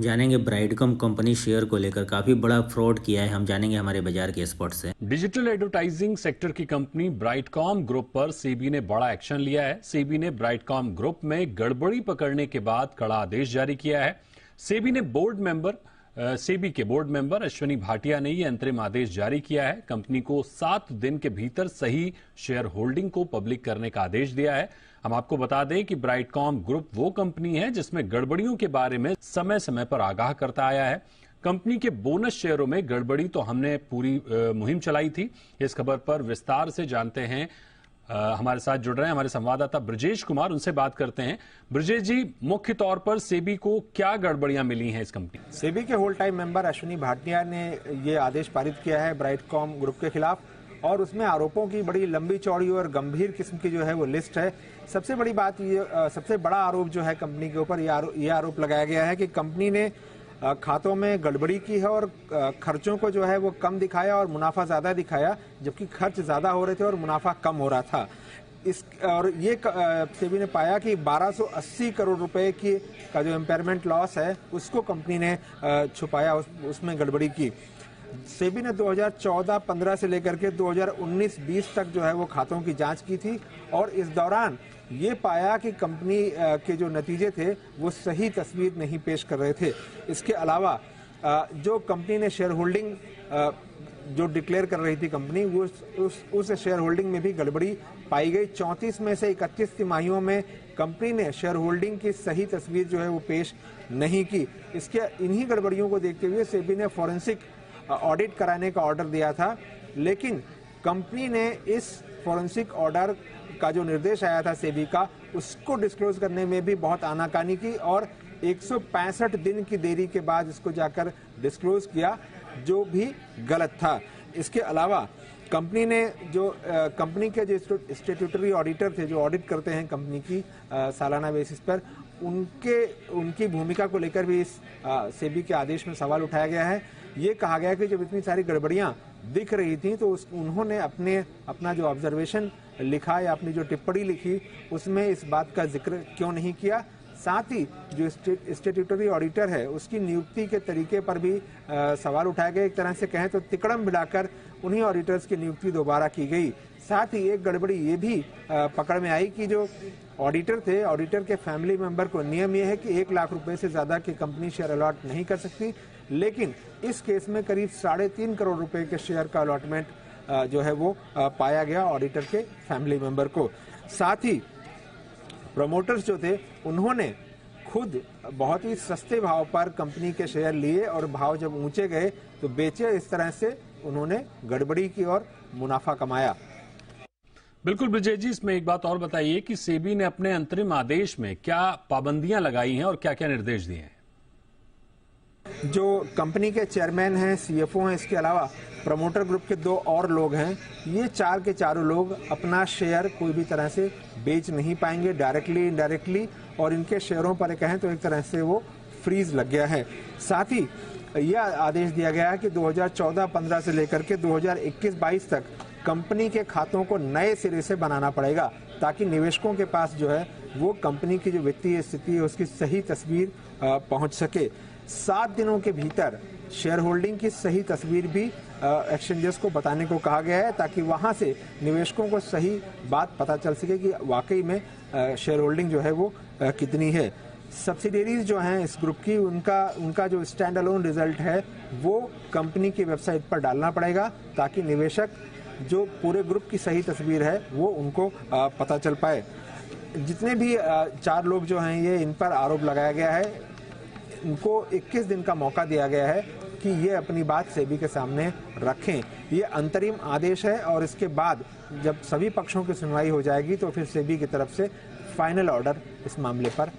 जानेंगे ब्राइडकॉम company share को लेकर काफी बड़ा फ्रॉड किया है। हम जानेंगे हमारे बाजार के एक्सपर्ट से। डिजिटल एडवर्टाइजिंग सेक्टर की कंपनी ब्राइडकॉम ग्रुप पर सेबी ने बड़ा एक्शन लिया है। सेबी ने ब्राइडकॉम ग्रुप में गड़बड़ी पकड़ने के बाद कड़ा आदेश जारी किया है। सेबी के बोर्ड मेंबर अश्विनी भाटिया ने यह अंतरिम आदेश जारी किया है। कंपनी को 7 दिन के भीतर सही शेयर होल्डिंग को पब्लिक करने का आदेश दिया है। हम आपको बता दें कि ब्राइडकॉम ग्रुप वो कंपनी है जिसमें गड़बड़ियों के बारे में समय समय पर आगाह करता आया है। कंपनी के बोनस शेयरों में गड़बड़ी तो हमने पूरी मुहिम चलाई थी। इस खबर पर विस्तार से जानते हैं, हमारे साथ जुड़ रहे हैं हमारे संवाददाता ब्रजेश कुमार, उनसे बात करते हैं। ब्रजेश जी, मुख्य तौर पर सेबी को क्या गड़बड़ियां मिली हैं इस कंपनी? सेबी के whole time member Ashwini Bhatia ने ये आदेश पारित किया है ब्राइडकॉम ग्रुप के खिलाफ, और उसमें आरोपों की बड़ी लंबी चौड़ी और गंभीर किस्म की जो है वो लिस्ट है। सबसे बड़ी बात ये, सबसे बड़ा आरोप जो है कंपनी के ऊपर ये आरोप लगाया गया है कि कंपनी ने खातों में गड़बड़ी की है और खर्चों को जो है वो कम दिखाया और मुनाफा ज्यादा दिखाया, जबकि खर्च ज्यादा हो रहे थे और मुनाफा कम हो रहा था। और ये सेबी ने पाया कि 1280 करोड़ रुपए का जो इम्पेयरमेंट लॉस है उसको कंपनी ने छुपाया, उसमें गड़बड़ी की। सेबी ने 2014-15 से लेकर के 2019-20 तक जो है वो खातों की जांच की थी, और इस दौरान ये पाया कि कंपनी के जो नतीजे थे वो सही तस्वीर नहीं पेश कर रहे थे। इसके अलावा जो कंपनी ने शेयर होल्डिंग जो डिक्लेयर कर रही थी कंपनी, वो उस शेयर होल्डिंग में भी गड़बड़ी पाई गई। 34 में से 31 तिमाहियों में कंपनी ने शेयर होल्डिंग की सही तस्वीर जो है वो पेश नहीं की। इन्हीं गड़बड़ियों को देखते हुए सेबी ने फॉरेंसिक ऑडिट कराने का ऑर्डर दिया था, लेकिन कंपनी ने इस फॉरेंसिक ऑर्डर का जो निर्देश आया था सेबी का, उसको डिस्क्लोज करने में भी बहुत आनाकानी की और 165 दिन की देरी के बाद इसको जाकर डिस्क्लोज किया, जो भी गलत था। इसके अलावा कंपनी ने कंपनी के जो स्टैट्यूटरी ऑडिटर थे, जो ऑडिट करते हैं कंपनी की सालाना बेसिस पर, उनकी भूमिका को लेकर भी इस सेबी के आदेश में सवाल उठाया गया है। ये कहा गया कि जब इतनी सारी गड़बड़ियां दिख रही थी तो उन्होंने अपना जो ऑब्जर्वेशन लिखा या अपनी जो टिप्पणी लिखी उसमें इस बात का जिक्र क्यों नहीं किया। साथ ही जो स्टैट्यूटरी ऑडिटर है उसकी नियुक्ति के तरीके पर भी सवाल उठाए गए। एक तरह से कहें तो तिकड़म बिड़ाकर उन्हीं ऑडिटर्स की नियुक्ति दोबारा की गई। साथ ही एक गड़बड़ी ये भी पकड़ में आई कि जो ऑडिटर थे, ऑडिटर के फैमिली मेंबर को नियम यह है कि 1 लाख रुपए से ज्यादा की कंपनी शेयर अलॉट नहीं कर सकती, लेकिन इस केस में करीब 3.5 करोड़ रुपए के शेयर का अलॉटमेंट जो है वो पाया गया ऑडिटर के फैमिली मेंबर को। साथ ही प्रमोटर्स जो थे उन्होंने खुद बहुत ही सस्ते भाव पर कंपनी के शेयर लिए और भाव जब ऊंचे गए तो बेचे। इस तरह से उन्होंने गड़बड़ी की और मुनाफा कमाया। बिल्कुल ब्रजेश जी, इसमें एक बात और बताइए कि सेबी ने अपने अंतरिम आदेश में क्या पाबंदियां लगाई हैं और क्या क्या निर्देश दिए हैं? जो कंपनी के चेयरमैन हैं, सीएफओ हैं, इसके अलावा प्रमोटर ग्रुप के 2 और लोग हैं, ये 4 के चारों लोग अपना शेयर कोई भी तरह से बेच नहीं पाएंगे, डायरेक्टली इनडायरेक्टली, और इनके शेयरों पर कहें तो एक तरह से वो फ्रीज लग गया है। साथ ही यह आदेश दिया गया है कि 2014-15 से लेकर के 2021-22 तक कंपनी के खातों को नए सिरे से बनाना पड़ेगा, ताकि निवेशकों के पास जो है वो कंपनी की जो वित्तीय स्थिति है उसकी सही तस्वीर पहुंच सके। 7 दिनों के भीतर शेयर होल्डिंग की सही तस्वीर भी एक्सचेंजेस को बताने को कहा गया है, ताकि वहां से निवेशकों को सही बात पता चल सके कि वाकई में शेयर होल्डिंग जो है वो कितनी है। सब्सिडियरीज जो हैं इस ग्रुप की, उनका जो स्टैंड अलोन रिजल्ट है वो कंपनी की वेबसाइट पर डालना पड़ेगा, ताकि निवेशक जो पूरे ग्रुप की सही तस्वीर है वो उनको पता चल पाए। जितने भी 4 लोग जो हैं ये इन पर आरोप लगाया गया है, उनको 21 दिन का मौका दिया गया है कि ये अपनी बात सेबी के सामने रखें। ये अंतरिम आदेश है और इसके बाद जब सभी पक्षों की सुनवाई हो जाएगी तो फिर सेबी की तरफ से फाइनल ऑर्डर इस मामले पर